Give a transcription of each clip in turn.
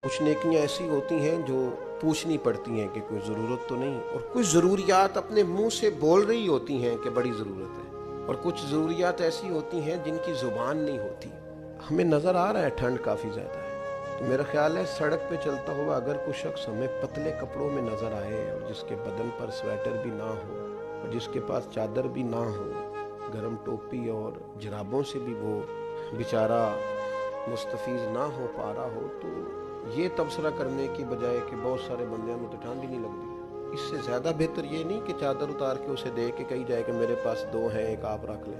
कुछ नेकियां ऐसी होती हैं जो पूछनी पड़ती हैं कि कोई ज़रूरत तो नहीं, और कुछ ज़रूरियात अपने मुंह से बोल रही होती हैं कि बड़ी ज़रूरत है, और कुछ ज़रूरियात ऐसी होती हैं जिनकी ज़ुबान नहीं होती। हमें नज़र आ रहा है ठंड काफ़ी ज़्यादा है, तो मेरा ख्याल है सड़क पे चलता हुआ अगर कोई शख्स हमें पतले कपड़ों में नज़र आए और जिसके बदन पर स्वेटर भी ना हो और जिसके पास चादर भी ना हो, गर्म टोपी और जराबों से भी वो बेचारा मुस्तफीज़ ना हो पा रहा हो, तो ये तबसरा करने की बजाय कि बहुत सारे बंदियों में तो ठंड ही नहीं लगती, इससे ज़्यादा बेहतर ये नहीं कि चादर उतार के उसे दे के कही जाए कि मेरे पास दो हैं, एक आप रख लें।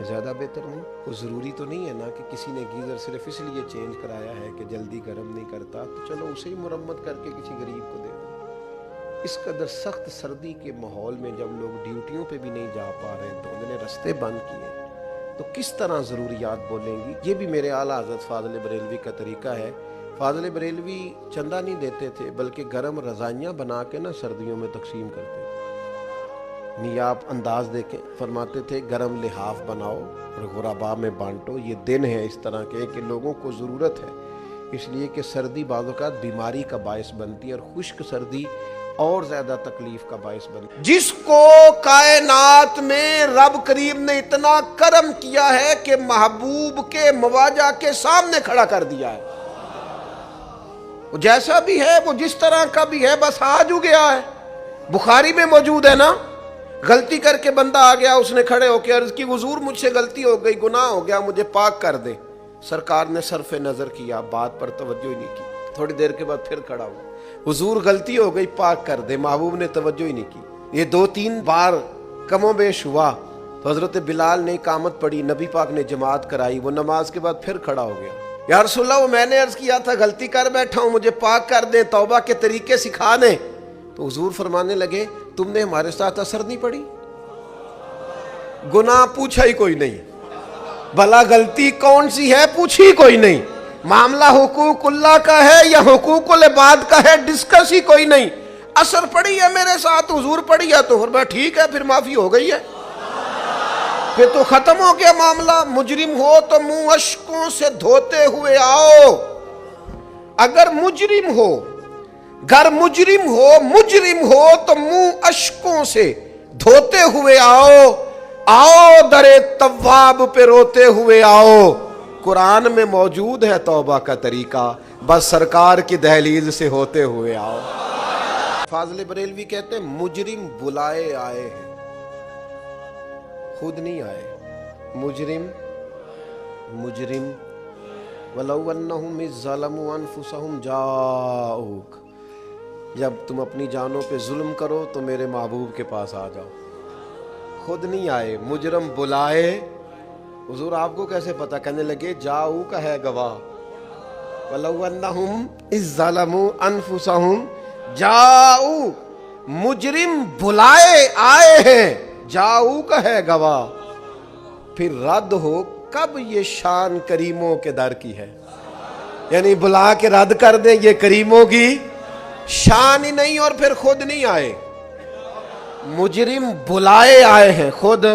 ज़्यादा बेहतर नहीं? वो ज़रूरी तो नहीं है ना कि किसी ने गीज़र सिर्फ इसलिए चेंज कराया है कि जल्दी गर्म नहीं करता, तो चलो उसे ही मुरम्मत करके किसी गरीब को दे दो। इस कदर सख्त सर्दी के माहौल में जब लोग ड्यूटियों पे भी नहीं जा पा रहे, तो उन्होंने रास्ते बंद किए, तो किस तरह ज़रूरियात बोलेंगी? ये भी मेरे आला हज़रत फ़ाज़िल बरेलवी का तरीका है। फ़ाज़िल बरेलवी चंदा नहीं देते थे, बल्कि गर्म रज़ाइयाँ बना के ना सर्दियों में तकसीम करते थे। नहीं आप अंदाज़ देखें, फरमाते थे गर्म लिहाफ बनाओ और गुरबा में बांटो। ये दिन है इस तरह के कि लोगों को ज़रूरत है, इसलिए कि सर्दी बाज़ औक़ात बीमारी का बायस बनती है और खुश्क सर्दी और ज्यादा तकलीफ का बायस बन। जिसको कायनात में रब करीम ने इतना करम किया है कि महबूब के मवाजा के सामने खड़ा कर दिया है, वो जैसा भी है, वो जिस तरह का भी है, बस आज हो गया है। बुखारी में मौजूद है ना, गलती करके बंदा आ गया, उसने खड़े होकर अर्ज की हुजूर मुझसे गलती हो गई, गुनाह हो गया, मुझे पाक कर दे। सरकार ने सरफे नजर किया, बात पर तवज्जो ही नहीं की। थोड़ी देर के बाद फिर खड़ा हुआ, हुजूर गलती हो गई, पाक कर दे। महबूब ने तवज्जो ही नहीं की। ये 2-3 बार कमो बेश हुआ तो हजरत बिलाल ने इकामत पढ़ी, नबी पाक ने जमात कराई, वो नमाज के बाद फिर खड़ा हो गया। या रसूलल्लाह, वो मैंने अर्ज किया था गलती कर बैठा हूं, मुझे पाक कर दे, तौबा के तरीके सिखा दे। तो हुजूर फरमाने लगे तुमने हमारे साथ असर नहीं पड़ी, गुनाह पूछा ही कोई नहीं, भला गलती कौन सी है पूछी कोई नहीं, मामला हुकूकुल्लाह का है या हुकूकुल इबाद का है डिस्कस ही कोई नहीं। असर पड़ी है मेरे साथ, हुजूर पड़ी है, तो फिर ठीक है, फिर माफी हो गई है, फिर तो खत्म हो गया मामला। मुजरिम हो तो मुंह अश्कों से धोते हुए आओ। अगर मुजरिम हो, गर मुजरिम हो तो मुंह अश्कों से धोते हुए आओ। आओ दरे तव्वाब पे रोते हुए आओ। कुरान में मौजूद है तौबा का तरीका, बस सरकार की दहलीज से होते हुए आओ। फ़ाज़िल बरेलवी कहते हैं मुजरिम बुलाए आए हैं, खुद नहीं आए। मुजरिम वलौ अन्नहुम इज़्ज़लमू अनफुसहुम जाऊक, जब तुम अपनी जानों पे जुल्म करो तो मेरे महबूब के पास आ जाओ। खुद नहीं आए, मुजरम बुलाए। हुजूर आपको कैसे पता? कहने लगे जाऊ का है गवाह, वलौ अन्नहुम इज़्ज़लमू अनफुसहुम जाऊ, मुजरिम बुलाए आए हैं, जाऊ का है गवाह। फिर रद्द हो कब ये शान करीमों के दर की है, यानी बुला के रद्द कर दे, ये करीमों की शान ही नहीं, और फिर खुद नहीं आए। मुजरिम बुलाए आए हैं, खुद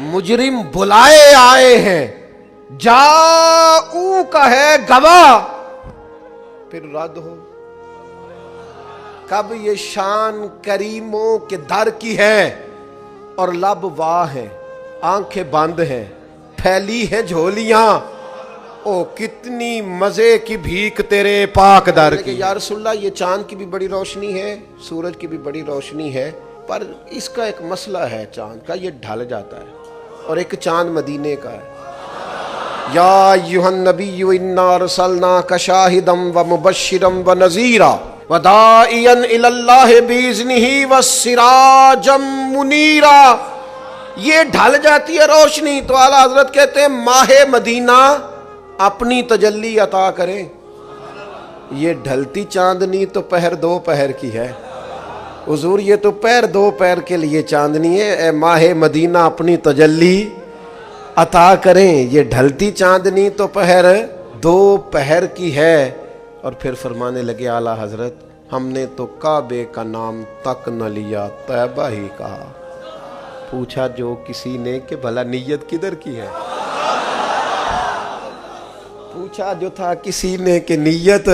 मुजरिम बुलाए आए हैं, जाऊ का है गवाह। फिर रद्द हो कब ये शान करीमों के दर की है, और लब वाह है, आंखें बंद हैं, फैली हैं झोलियां, ओ कितनी मजे की भीख तेरे पाक दर की। या रसूलल्लाह, ये चांद की भी बड़ी रोशनी है, सूरज की भी बड़ी रोशनी है, पर इसका एक मसला है चांद का, ये ढल जाता है, और एक चांद मदीने का है। या अय्युहन नबिय्यु इन्ना अरसलनाका शाहिदम व मुबश्शिरम व नज़ीरा व दाइयन इलल्लाहि बिइज़्निही व सिराजम मुनीरा। ये ढल जाती है रोशनी, तो आला हजरत कहते हैं माहे मदीना अपनी तजल्ली अता करे। ये ढलती चांदनी तो पहर 2 पहर की है, हुजूर ये तो पैर 2 पैर के लिए चांदनी है, ए माहे मदीना अपनी तजल्ली अता करें। ये ढलती चांदनी तो पहर 2 पहर की है। और फिर फरमाने लगे आला हजरत, हमने तो काबे का नाम तक न लिया, तैबा ही कहा। पूछा जो किसी ने कि भला नीयत किधर की है, पूछा پوچھا جو تھا کسی نے کہ نیت